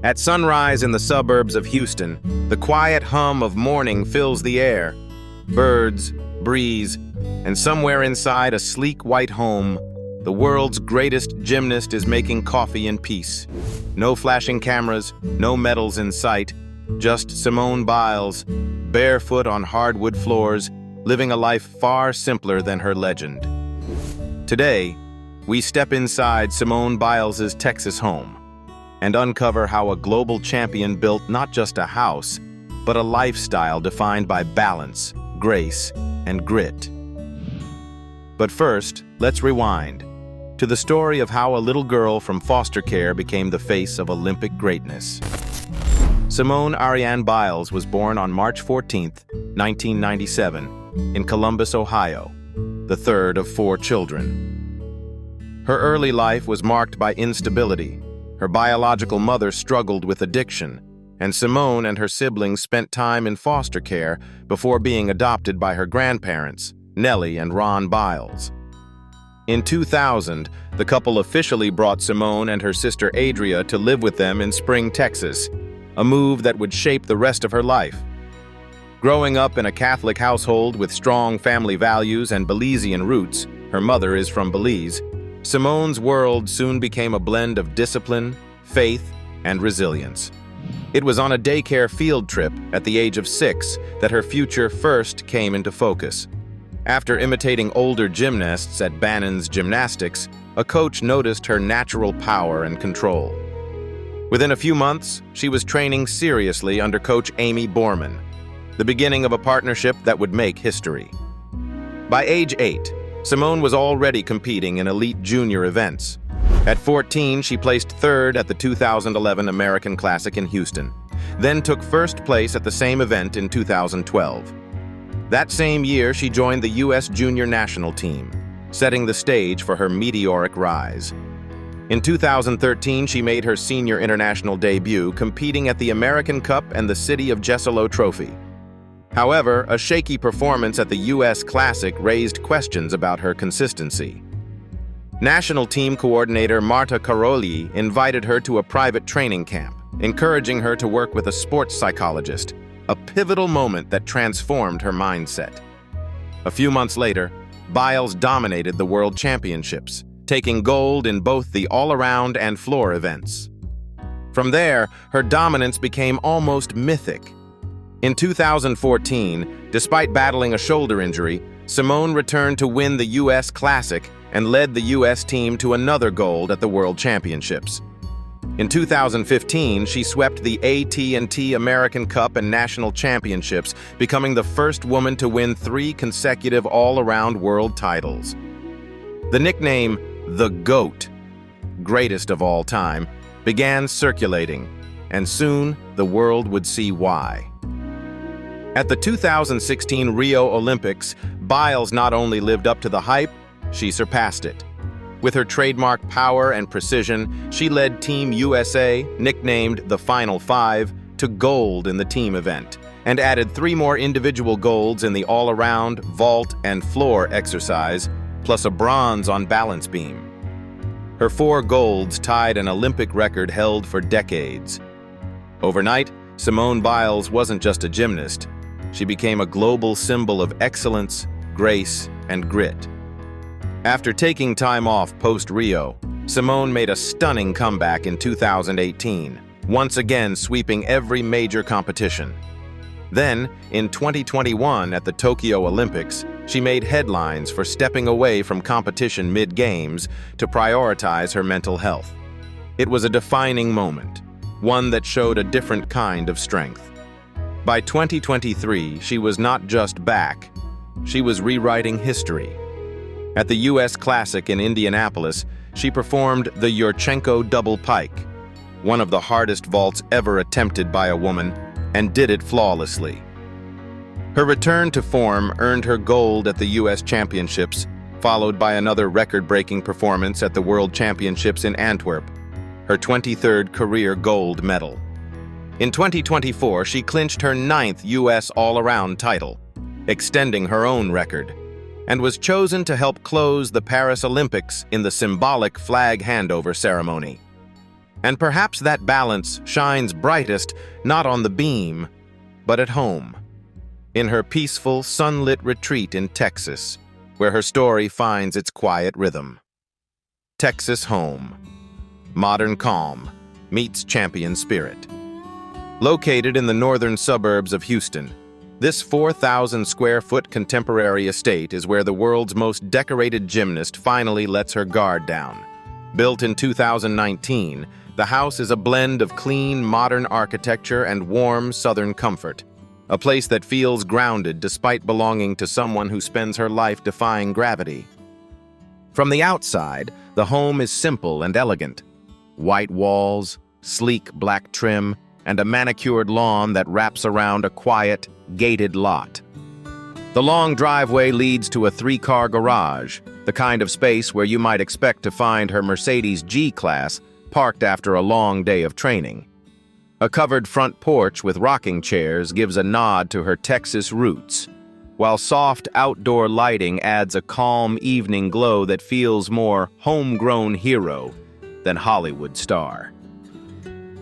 At sunrise in the suburbs of Houston, the quiet hum of morning fills the air. Birds, breeze, and somewhere inside a sleek white home, the world's greatest gymnast is making coffee in peace. No flashing cameras, no medals in sight, just Simone Biles, barefoot on hardwood floors, living a life far simpler than her legend. Today, we step inside Simone Biles' Texas home and uncover how a global champion built not just a house, but a lifestyle defined by balance, grace, and grit. But first, let's rewind to the story of how a little girl from foster care became the face of Olympic greatness. Simone Ariane Biles was born on March 14, 1997, in Columbus, Ohio, the third of 4 children. Her early life was marked by instability. Her biological mother struggled with addiction, and Simone and her siblings spent time in foster care before being adopted by her grandparents, Nellie and Ron Biles. In 2000, the couple officially brought Simone and her sister Adria to live with them in Spring, Texas, a move that would shape the rest of her life. Growing up in a Catholic household with strong family values and Belizean roots, her mother is from Belize, Simone's world soon became a blend of discipline, faith, and resilience. It was on a daycare field trip at the age of 6 that her future first came into focus. After imitating older gymnasts at Bannon's Gymnastics, a coach noticed her natural power and control. Within a few months, she was training seriously under Coach Amy Borman, the beginning of a partnership that would make history. By age 8, Simone was already competing in elite junior events. At 14, she placed 3rd at the 2011 American Classic in Houston, then took first place at the same event in 2012. That same year, she joined the U.S. junior national team, setting the stage for her meteoric rise. In 2013, she made her senior international debut, competing at the American Cup and the City of Jesolo Trophy. However, a shaky performance at the U.S. Classic raised questions about her consistency. National team coordinator Marta Caroli invited her to a private training camp, encouraging her to work with a sports psychologist, a pivotal moment that transformed her mindset. A few months later, Biles dominated the World Championships, taking gold in both the all-around and floor events. From there, her dominance became almost mythic. In 2014, despite battling a shoulder injury, Simone returned to win the U.S. Classic and led the U.S. team to another gold at the World Championships. In 2015, she swept the AT&T American Cup and National Championships, becoming the first woman to win 3 consecutive all-around world titles. The nickname, the GOAT, greatest of all time, began circulating, and soon the world would see why. At the 2016 Rio Olympics, Biles not only lived up to the hype, she surpassed it. With her trademark power and precision, she led Team USA, nicknamed the Final Five, to gold in the team event, and added 3 more individual golds in the all-around, vault, and floor exercise, plus a bronze on balance beam. Her 4 golds tied an Olympic record held for decades. Overnight, Simone Biles wasn't just a gymnast. She became a global symbol of excellence, grace, and grit. After taking time off post-Rio, Simone made a stunning comeback in 2018, once again sweeping every major competition. Then, in 2021 at the Tokyo Olympics, she made headlines for stepping away from competition mid-games to prioritize her mental health. It was a defining moment, one that showed a different kind of strength. By 2023, she was not just back, she was rewriting history. At the U.S. Classic in Indianapolis, she performed the Yurchenko double pike, one of the hardest vaults ever attempted by a woman, and did it flawlessly. Her return to form earned her gold at the U.S. Championships, followed by another record-breaking performance at the World Championships in Antwerp, her 23rd career gold medal. In 2024, she clinched her 9th U.S. all-around title, extending her own record, and was chosen to help close the Paris Olympics in the symbolic flag handover ceremony. And perhaps that balance shines brightest not on the beam, but at home, in her peaceful, sunlit retreat in Texas, where her story finds its quiet rhythm. Texas home. Modern calm meets champion spirit. Located in the northern suburbs of Houston, this 4,000-square-foot contemporary estate is where the world's most decorated gymnast finally lets her guard down. Built in 2019, the house is a blend of clean, modern architecture and warm, southern comfort. A place that feels grounded despite belonging to someone who spends her life defying gravity. From the outside, the home is simple and elegant. White walls, sleek black trim, and a manicured lawn that wraps around a quiet, gated lot. The long driveway leads to a 3-car garage, the kind of space where you might expect to find her Mercedes G-Class parked after a long day of training. A covered front porch with rocking chairs gives a nod to her Texas roots, while soft outdoor lighting adds a calm evening glow that feels more homegrown hero than Hollywood star.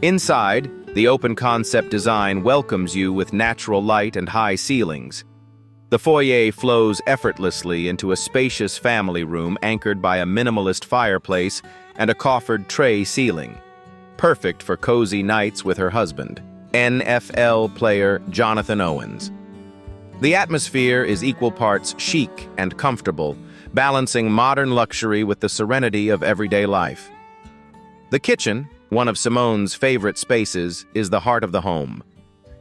Inside, the open-concept design welcomes you with natural light and high ceilings. The foyer flows effortlessly into a spacious family room anchored by a minimalist fireplace and a coffered tray ceiling, perfect for cozy nights with her husband, NFL player Jonathan Owens. The atmosphere is equal parts chic and comfortable, balancing modern luxury with the serenity of everyday life. The kitchen, one of Simone's favorite spaces, is the heart of the home.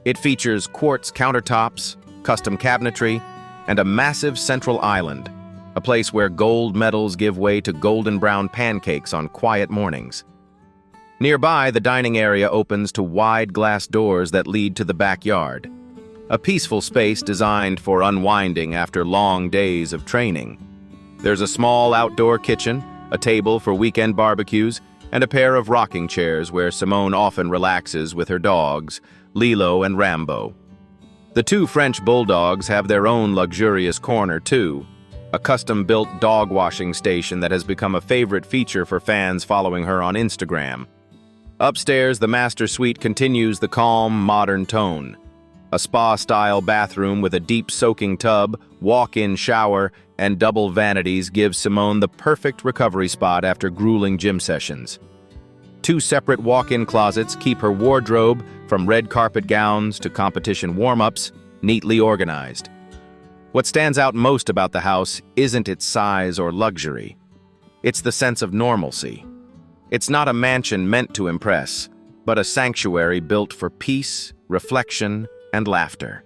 It features quartz countertops, custom cabinetry, and a massive central island, a place where gold medals give way to golden brown pancakes on quiet mornings. Nearby, the dining area opens to wide glass doors that lead to the backyard, a peaceful space designed for unwinding after long days of training. There's a small outdoor kitchen, a table for weekend barbecues, and a pair of rocking chairs where Simone often relaxes with her dogs, Lilo and Rambo. The 2 French bulldogs have their own luxurious corner, too, a custom-built dog washing station that has become a favorite feature for fans following her on Instagram. Upstairs, the master suite continues the calm, modern tone. A spa-style bathroom with a deep soaking tub, walk-in shower, and double vanities gives Simone the perfect recovery spot after grueling gym sessions. 2 separate walk-in closets keep her wardrobe, from red carpet gowns to competition warm-ups, neatly organized. What stands out most about the house isn't its size or luxury. It's the sense of normalcy. It's not a mansion meant to impress, but a sanctuary built for peace, reflection, and laughter.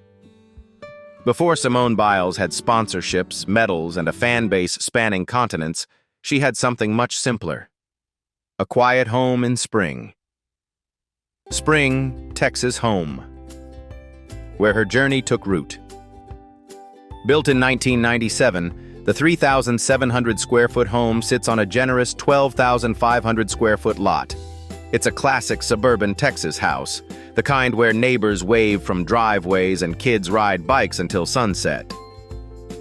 Before Simone Biles had sponsorships, medals, and a fan base spanning continents, she had something much simpler. A quiet home in Spring. Spring, Texas home, where her journey took root. Built in 1997, the 3,700-square-foot home sits on a generous 12,500-square-foot lot. It's a classic suburban Texas house, the kind where neighbors wave from driveways and kids ride bikes until sunset.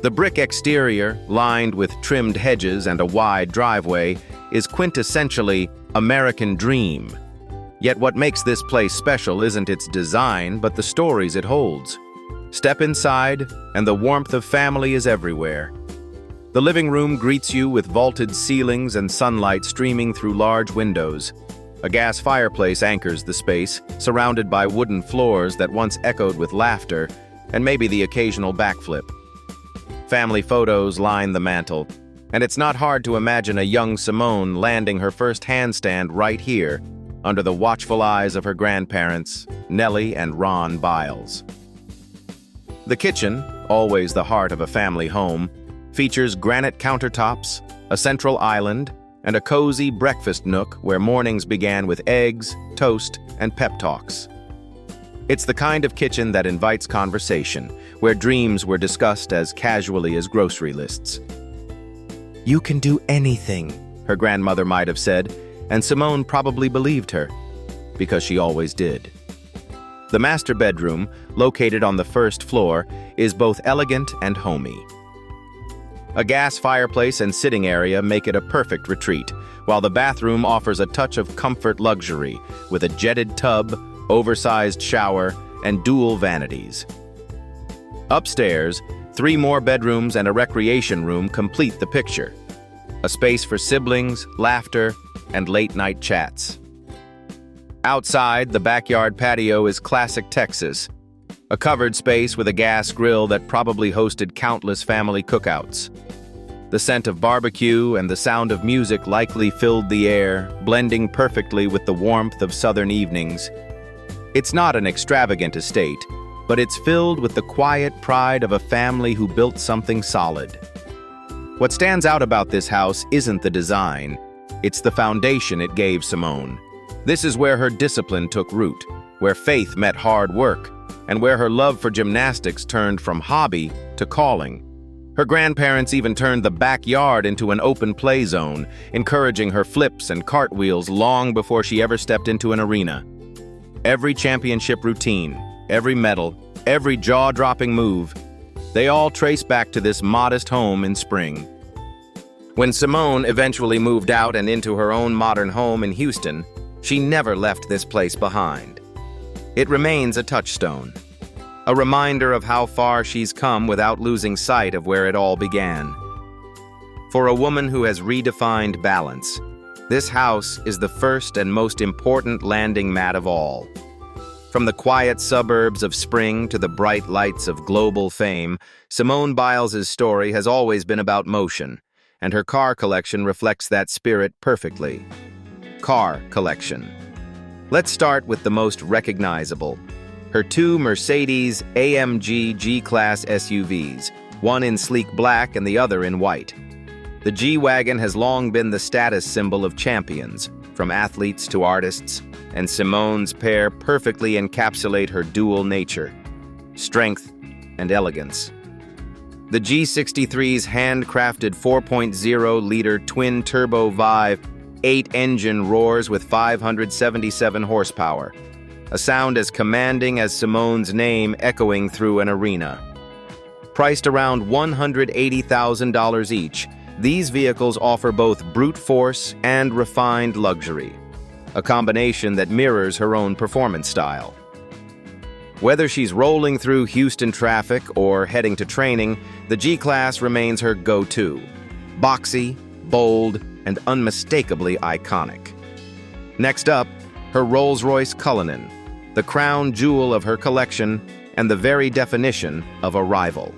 The brick exterior, lined with trimmed hedges and a wide driveway, is quintessentially American dream. Yet what makes this place special isn't its design, but the stories it holds. Step inside, and the warmth of family is everywhere. The living room greets you with vaulted ceilings and sunlight streaming through large windows. A gas fireplace anchors the space, surrounded by wooden floors that once echoed with laughter, and maybe the occasional backflip. Family photos line the mantel, and it's not hard to imagine a young Simone landing her first handstand right here, under the watchful eyes of her grandparents, Nellie and Ron Biles. The kitchen, always the heart of a family home, features granite countertops, a central island, and a cozy breakfast nook where mornings began with eggs, toast, and pep talks. It's the kind of kitchen that invites conversation, where dreams were discussed as casually as grocery lists. "You can do anything," her grandmother might have said, and Simone probably believed her, because she always did. The master bedroom, located on the first floor, is both elegant and homey. A gas fireplace and sitting area make it a perfect retreat, while the bathroom offers a touch of comfort luxury with a jetted tub, oversized shower, and dual vanities. Upstairs, 3 more bedrooms and a recreation room complete the picture. A space for siblings, laughter, and late-night chats. Outside, the backyard patio is classic Texas, a covered space with a gas grill that probably hosted countless family cookouts. The scent of barbecue and the sound of music likely filled the air, blending perfectly with the warmth of southern evenings. It's not an extravagant estate, but it's filled with the quiet pride of a family who built something solid. What stands out about this house isn't the design, it's the foundation it gave Simone. This is where her discipline took root, where faith met hard work, and where her love for gymnastics turned from hobby to calling. Her grandparents even turned the backyard into an open play zone, encouraging her flips and cartwheels long before she ever stepped into an arena. Every championship routine, every medal, every jaw-dropping move, they all trace back to this modest home in Spring. When Simone eventually moved out and into her own modern home in Houston, she never left this place behind. It remains a touchstone, a reminder of how far she's come without losing sight of where it all began. For a woman who has redefined balance, this house is the first and most important landing mat of all. From the quiet suburbs of Spring to the bright lights of global fame, Simone Biles' story has always been about motion, and her car collection reflects that spirit perfectly. Car collection. Let's start with the most recognizable. Her 2 Mercedes-AMG G-Class SUVs, one in sleek black and the other in white. The G-Wagon has long been the status symbol of champions, from athletes to artists, and Simone's pair perfectly encapsulate her dual nature, strength and elegance. The G63's handcrafted 4.0-liter twin-turbo V8 engine roars with 577 horsepower, a sound as commanding as Simone's name echoing through an arena. Priced around $180,000 each, these vehicles offer both brute force and refined luxury, a combination that mirrors her own performance style. Whether she's rolling through Houston traffic or heading to training, the G-Class remains her go-to, boxy, bold, and unmistakably iconic. Next up, her Rolls-Royce Cullinan, the crown jewel of her collection and the very definition of a rival.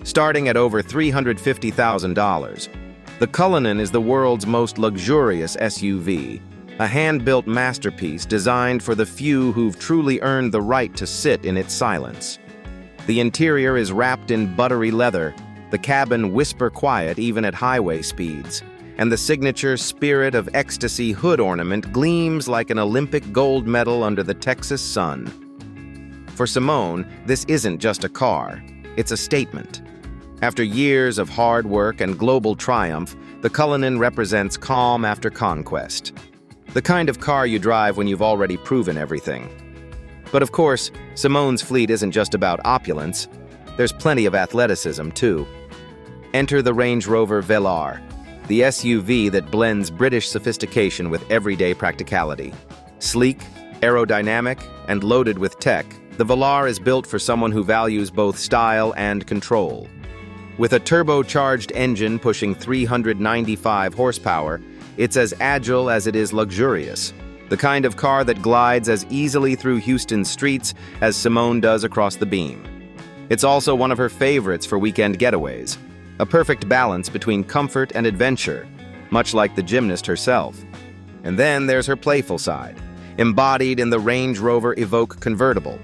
Starting at over $350,000, the Cullinan is the world's most luxurious SUV, a hand-built masterpiece designed for the few who've truly earned the right to sit in its silence. The interior is wrapped in buttery leather, the cabin whisper quiet even at highway speeds, and the signature Spirit of Ecstasy hood ornament gleams like an Olympic gold medal under the Texas sun. For Simone, this isn't just a car, it's a statement. After years of hard work and global triumph, the Cullinan represents calm after conquest. The kind of car you drive when you've already proven everything. But of course, Simone's fleet isn't just about opulence. There's plenty of athleticism, too. Enter the Range Rover Velar, the SUV that blends British sophistication with everyday practicality. Sleek, aerodynamic, and loaded with tech, the Velar is built for someone who values both style and control. With a turbocharged engine pushing 395 horsepower, it's as agile as it is luxurious, the kind of car that glides as easily through Houston's streets as Simone does across the beam. It's also one of her favorites for weekend getaways, a perfect balance between comfort and adventure, much like the gymnast herself. And then there's her playful side, embodied in the Range Rover Evoque convertible.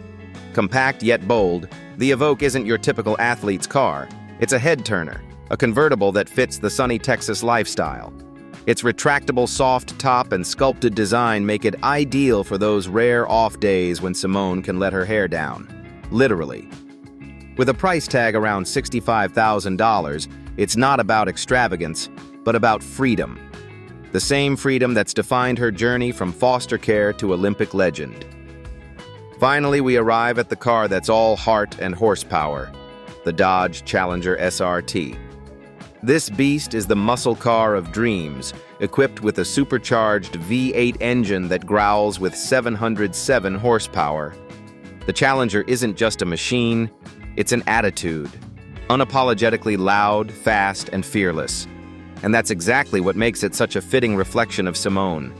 Compact yet bold, the Evoque isn't your typical athlete's car. It's a head-turner, a convertible that fits the sunny Texas lifestyle. Its retractable soft top and sculpted design make it ideal for those rare off days when Simone can let her hair down. Literally. With a price tag around $65,000, it's not about extravagance, but about freedom. The same freedom that's defined her journey from foster care to Olympic legend. Finally, we arrive at the car that's all heart and horsepower, the Dodge Challenger SRT. This beast is the muscle car of dreams, equipped with a supercharged V8 engine that growls with 707 horsepower. The Challenger isn't just a machine, it's an attitude. Unapologetically loud, fast, and fearless. And that's exactly what makes it such a fitting reflection of Simone.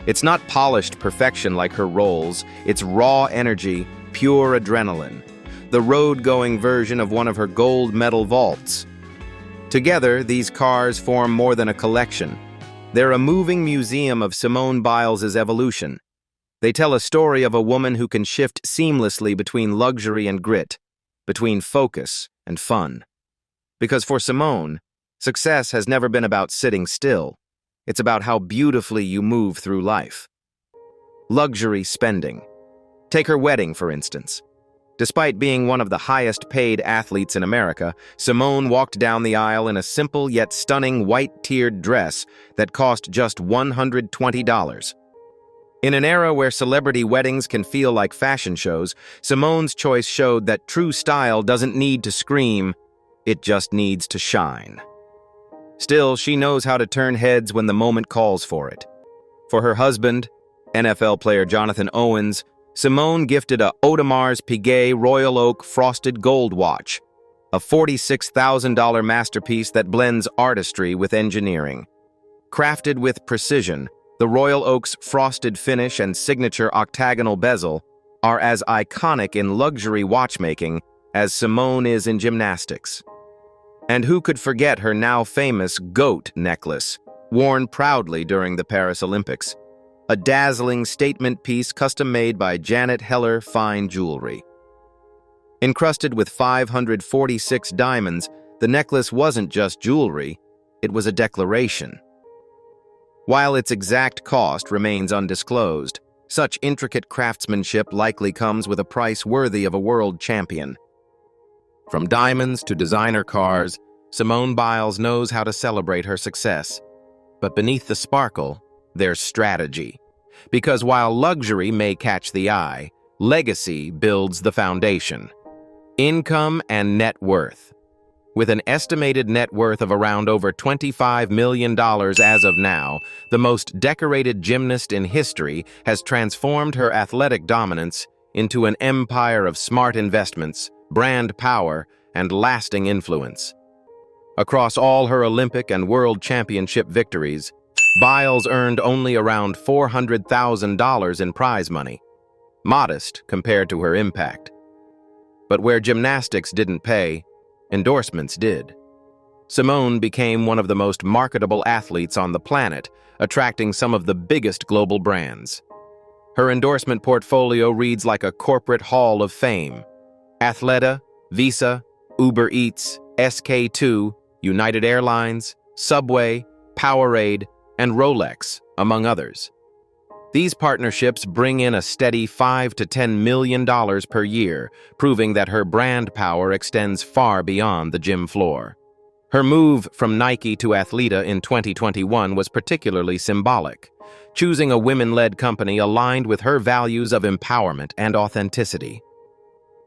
It's not polished perfection like her roles, it's raw energy, pure adrenaline. The road-going version of one of her gold medal vaults. Together, these cars form more than a collection. They're a moving museum of Simone Biles' evolution. They tell a story of a woman who can shift seamlessly between luxury and grit, between focus and fun. Because for Simone, success has never been about sitting still. It's about how beautifully you move through life. Luxury spending. Take her wedding, for instance. Despite being one of the highest-paid athletes in America, Simone walked down the aisle in a simple yet stunning white-tiered dress that cost just $120. In an era where celebrity weddings can feel like fashion shows, Simone's choice showed that true style doesn't need to scream, it just needs to shine. Still, she knows how to turn heads when the moment calls for it. For her husband, NFL player Jonathan Owens, Simone gifted a Audemars Piguet Royal Oak Frosted Gold watch, a $46,000 masterpiece that blends artistry with engineering. Crafted with precision, the Royal Oak's frosted finish and signature octagonal bezel are as iconic in luxury watchmaking as Simone is in gymnastics. And who could forget her now famous GOAT necklace, worn proudly during the Paris Olympics? A dazzling statement piece custom-made by Janet Heller Fine Jewelry. Encrusted with 546 diamonds, the necklace wasn't just jewelry, it was a declaration. While its exact cost remains undisclosed, such intricate craftsmanship likely comes with a price worthy of a world champion. From diamonds to designer cars, Simone Biles knows how to celebrate her success. But beneath the sparkle, there's strategy. Because while luxury may catch the eye, legacy builds the foundation. Income and net worth. With an estimated net worth of around over $25 million as of now, the most decorated gymnast in history has transformed her athletic dominance into an empire of smart investments, brand power, and lasting influence. Across all her Olympic and World Championship victories, Biles earned only around $400,000 in prize money, modest compared to her impact. But where gymnastics didn't pay, endorsements did. Simone became one of the most marketable athletes on the planet, attracting some of the biggest global brands. Her endorsement portfolio reads like a corporate hall of fame. Athleta, Visa, Uber Eats, SK2, United Airlines, Subway, Powerade, and Rolex, among others. These partnerships bring in a steady $5 to $10 million per year, proving that her brand power extends far beyond the gym floor. Her move from Nike to Athleta in 2021 was particularly symbolic, choosing a women-led company aligned with her values of empowerment and authenticity.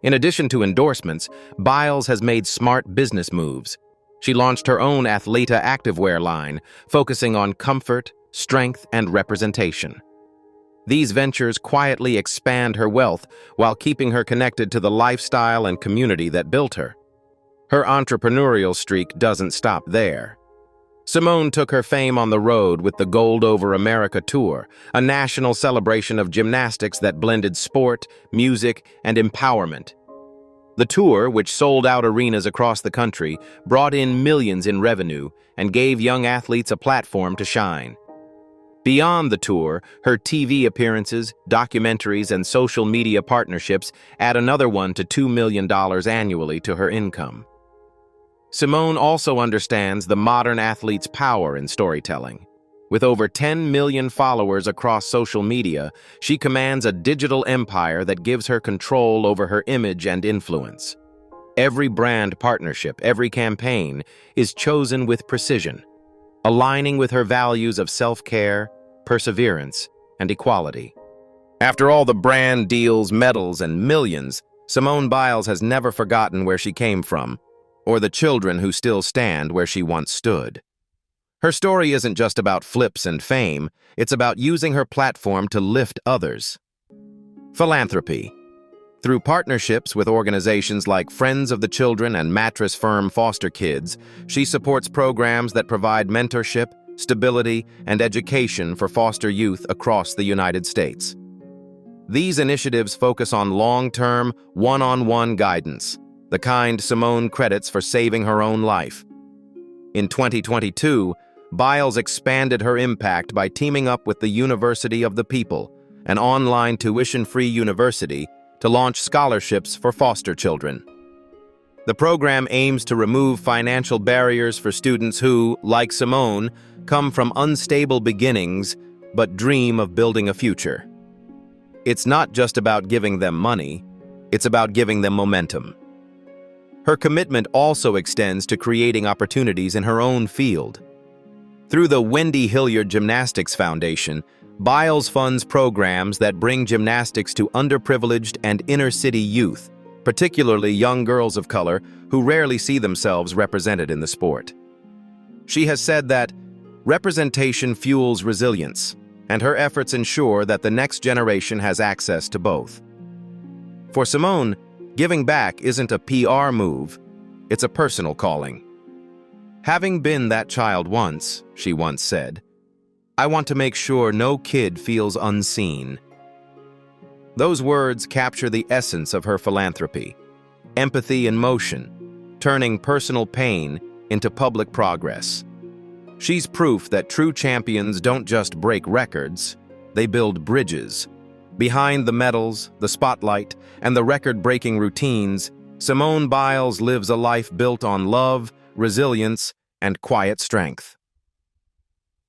In addition to endorsements, Biles has made smart business moves. She launched her own Athleta activewear line, focusing on comfort, strength, and representation. These ventures quietly expand her wealth while keeping her connected to the lifestyle and community that built her. Her entrepreneurial streak doesn't stop there. Simone took her fame on the road with the Gold Over America Tour, a national celebration of gymnastics that blended sport, music, and empowerment. The tour, which sold out arenas across the country, brought in millions in revenue and gave young athletes a platform to shine. Beyond the tour, her TV appearances, documentaries, and social media partnerships add another $1 to $2 million annually to her income. Simone also understands the modern athlete's power in storytelling. With over 10 million followers across social media, she commands a digital empire that gives her control over her image and influence. Every brand partnership, every campaign, is chosen with precision, aligning with her values of self-care, perseverance, and equality. After all the brand deals, medals, and millions, Simone Biles has never forgotten where she came from or the children who still stand where she once stood. Her story isn't just about flips and fame, it's about using her platform to lift others. Philanthropy. Through partnerships with organizations like Friends of the Children and mattress firm Foster Kids, she supports programs that provide mentorship, stability, and education for foster youth across the United States. These initiatives focus on long-term, one-on-one guidance, the kind Simone credits for saving her own life. In 2022, Biles expanded her impact by teaming up with the University of the People, an online tuition-free university, to launch scholarships for foster children. The program aims to remove financial barriers for students who, like Simone, come from unstable beginnings but dream of building a future. It's not just about giving them money, it's about giving them momentum. Her commitment also extends to creating opportunities in her own field. Through the Wendy Hilliard Gymnastics Foundation, Biles funds programs that bring gymnastics to underprivileged and inner-city youth, particularly young girls of color who rarely see themselves represented in the sport. She has said that representation fuels resilience, and her efforts ensure that the next generation has access to both. For Simone, giving back isn't a PR move, it's a personal calling. Having been that child once, she once said, I want to make sure no kid feels unseen. Those words capture the essence of her philanthropy, empathy in motion, turning personal pain into public progress. She's proof that true champions don't just break records, they build bridges. Behind the medals, the spotlight, and the record-breaking routines, Simone Biles lives a life built on love, resilience, and quiet strength.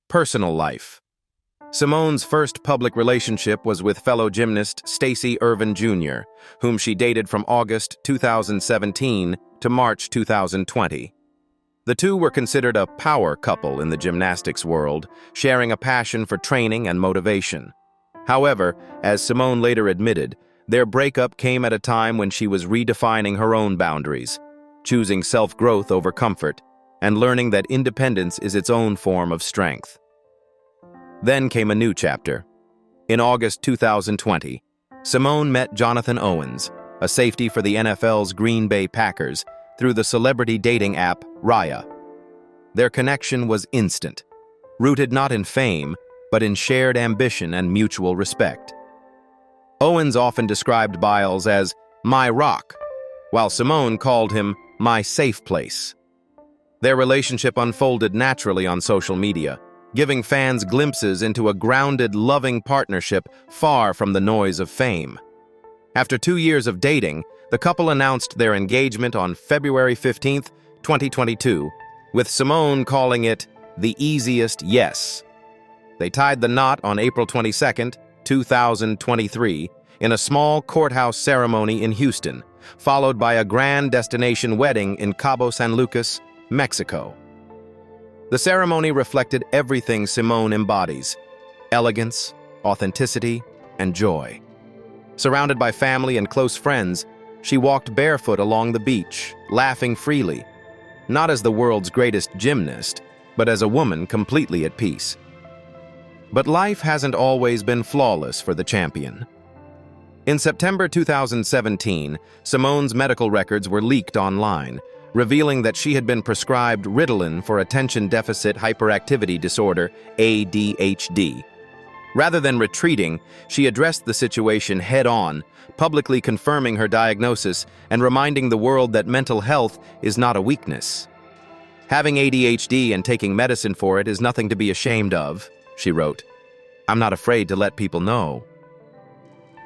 Personal life. Simone's first public relationship was with fellow gymnast Stacy Irvin Jr., whom she dated from August 2017 to March 2020. The two were considered a power couple in the gymnastics world, sharing a passion for training and motivation. However, as Simone later admitted, their breakup came at a time when she was redefining her own boundaries, choosing self-growth over comfort, and learning that independence is its own form of strength. Then came a new chapter. In August 2020, Simone met Jonathan Owens, a safety for the NFL's Green Bay Packers, through the celebrity dating app Raya. Their connection was instant, rooted not in fame, but in shared ambition and mutual respect. Owens often described Biles as my rock, while Simone called him my safe place. Their relationship unfolded naturally on social media, giving fans glimpses into a grounded, loving partnership far from the noise of fame. After 2 years of dating, the couple announced their engagement on February 15, 2022, with Simone calling it the easiest yes. They tied the knot on April 22, 2023, in a small courthouse ceremony in Houston, followed by a grand destination wedding in Cabo San Lucas, Mexico. The ceremony reflected everything Simone embodies: elegance, authenticity, and joy. Surrounded by family and close friends, she walked barefoot along the beach, laughing freely, not as the world's greatest gymnast, but as a woman completely at peace. But life hasn't always been flawless for the champion. In September 2017, Simone's medical records were leaked online, revealing that she had been prescribed Ritalin for attention deficit hyperactivity disorder, ADHD. Rather than retreating, she addressed the situation head-on, publicly confirming her diagnosis and reminding the world that mental health is not a weakness. Having ADHD and taking medicine for it is nothing to be ashamed of, she wrote. I'm not afraid to let people know.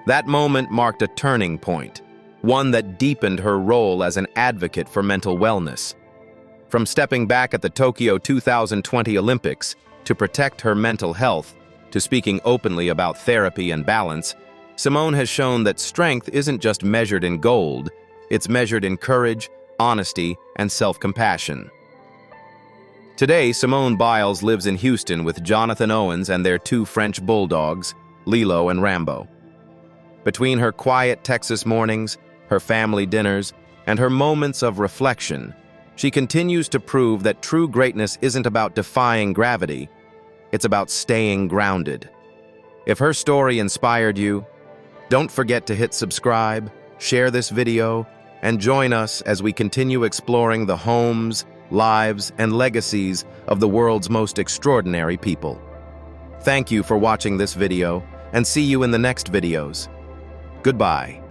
That moment marked a turning point, one that deepened her role as an advocate for mental wellness. From stepping back at the Tokyo 2020 Olympics to protect her mental health, to speaking openly about therapy and balance, Simone has shown that strength isn't just measured in gold, it's measured in courage, honesty, and self-compassion. Today, Simone Biles lives in Houston with Jonathan Owens and their 2 French bulldogs, Lilo and Rambo. Between her quiet Texas mornings, her family dinners, and her moments of reflection, She continues to prove that true greatness isn't about defying gravity, it's about staying grounded. If her story inspired you, don't forget to hit subscribe, share this video, and join us as we continue exploring the homes, lives, and legacies of the world's most extraordinary people. Thank you for watching this video, and see you in the next videos. Goodbye.